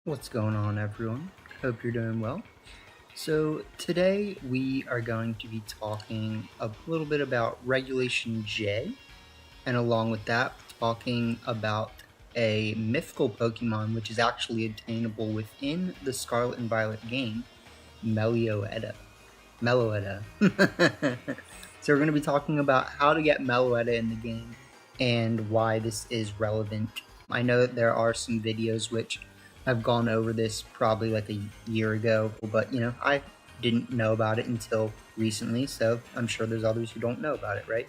What's going on, everyone? Hope you're doing well. So today we are going to be talking a little bit about Regulation J, and along with that, talking about a mythical Pokemon which is actually attainable within the Scarlet and Violet game, Meloetta. Meloetta. So we're going to be talking about how to get Meloetta in the game and why this is relevant. I know that there are some videos which have gone over this probably like a year ago, but I didn't know about it until recently, so I'm sure there's others who don't know about it, right?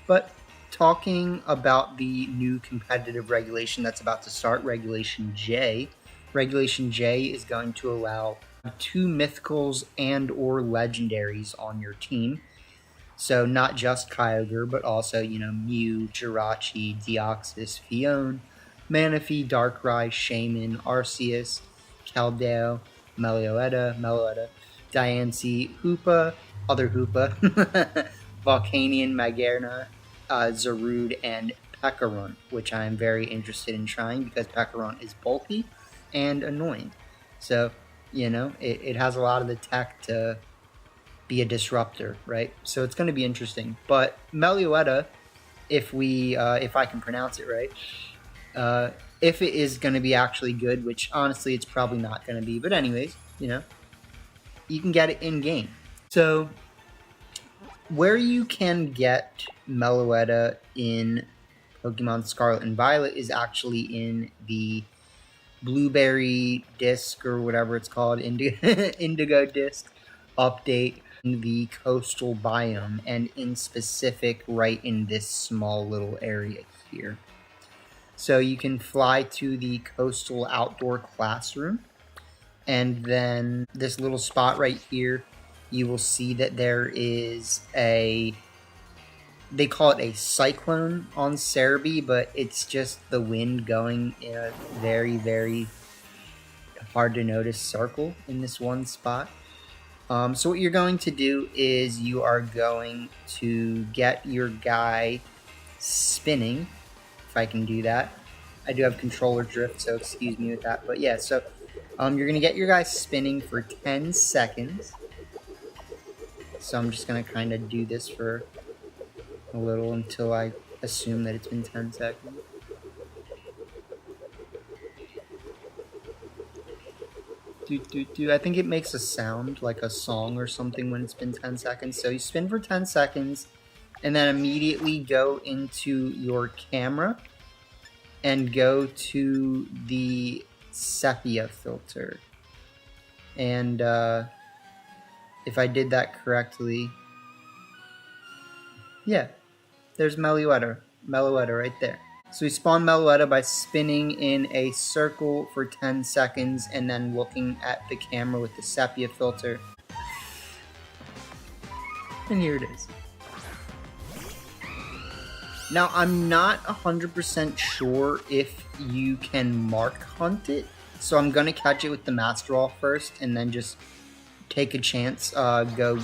But talking about the new competitive regulation that's about to start, Regulation J. Regulation J is going to allow 2 mythicals and or legendaries on your team. So not just Kyogre, but also, Mew, Jirachi, Deoxys, Fion, Manaphy, Darkrai, Shaman, Arceus, Keldeo, Meloetta, Diancie, Hoopa, other Hoopa, Volcanion, Magearna, Zarude, and Pekaron, which I am very interested in trying because Pekaron is bulky and annoying. So, it has a lot of the tech to be a disruptor, right? So it's going to be interesting. But Meloetta, if I can pronounce it right, if it is going to be actually good, which honestly it's probably not going to be, but anyways, you can get it in game. So where you can get Meloetta in Pokemon Scarlet and Violet is actually in the Blueberry Disc or whatever it's called, Indigo Disc update, in the coastal biome, and in specific right in this small little area here. So you can fly to the coastal outdoor classroom, and then this little spot right here, you will see that there is they call it a cyclone on Cerebi, but it's just the wind going in a very, very hard to notice circle in this one spot. So what you're going to do is you are going to get your guy spinning, if I can do that. I do have controller drift, so excuse me with that. But yeah, so you're going to get your guy spinning for 10 seconds. So I'm just going to kind of do this for a little until I assume that it's been 10 seconds. I think it makes a sound like a song or something when it's been 10 seconds. So you spin for 10 seconds and then immediately go into your camera and go to the sepia filter. And if I did that correctly, yeah, there's Meloetta right there. So we spawn Meloetta by spinning in a circle for 10 seconds and then looking at the camera with the sepia filter. And here it is. Now, I'm not 100% sure if you can mark hunt it, so I'm going to catch it with the Master Ball first and then just take a chance, go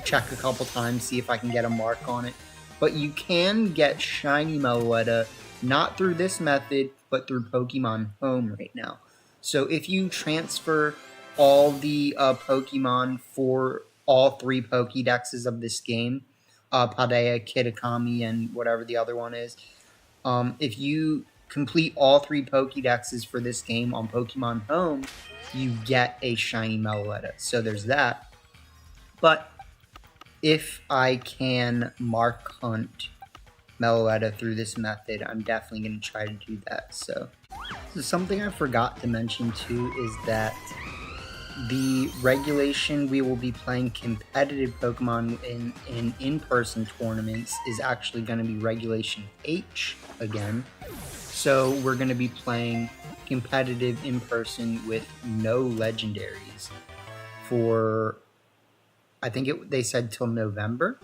check a couple times, see if I can get a mark on it. But you can get shiny Meloetta not through this method, but through Pokemon Home right now. So if you transfer all the Pokemon for all 3 Pokédexes of this game, Paldea, Kitakami, and whatever the other one is, if you complete all 3 Pokédexes for this game on Pokemon Home, you get a shiny Meloetta. So there's that. But if I can mark hunt Meloetta through this method, I'm definitely going to try to do that. So something I forgot to mention too is that the regulation we will be playing competitive Pokemon in in-person tournaments is actually going to be Regulation H again. So we're going to be playing competitive in-person with no legendaries for, I think they said till November.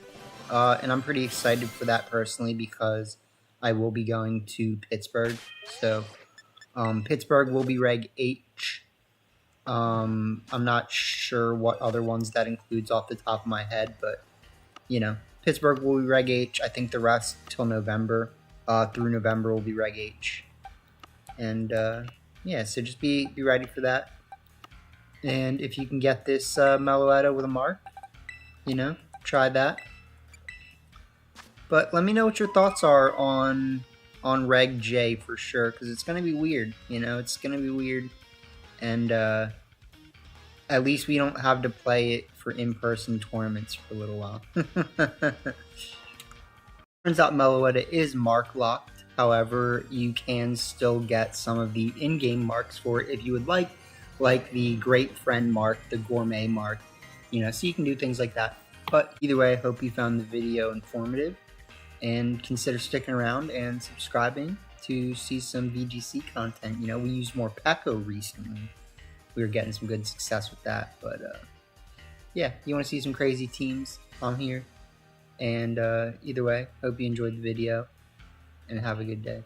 And I'm pretty excited for that personally because I will be going to Pittsburgh. So Pittsburgh will be Reg H. I'm not sure what other ones that includes off the top of my head, but Pittsburgh will be Reg H. I think the rest till November. Through November will be Reg H. And yeah, so just be ready for that. And if you can get this Meloetta with a mark, you know, try that. But let me know what your thoughts are on Reg J for sure, because it's gonna be weird. You know, it's gonna be weird, and at least we don't have to play it for in-person tournaments for a little while. Turns out Meloetta is mark locked. However, you can still get some of the in-game marks for it if you would like the Great Friend mark, the Gourmet mark. You know, so you can do things like that. But either way, I hope you found the video informative, and consider sticking around and subscribing to see some VGC content. You know, we used more Peko recently. We were getting some good success with that, but yeah, you want to see some crazy teams, I'm here. And either way, hope you enjoyed the video, and have a good day.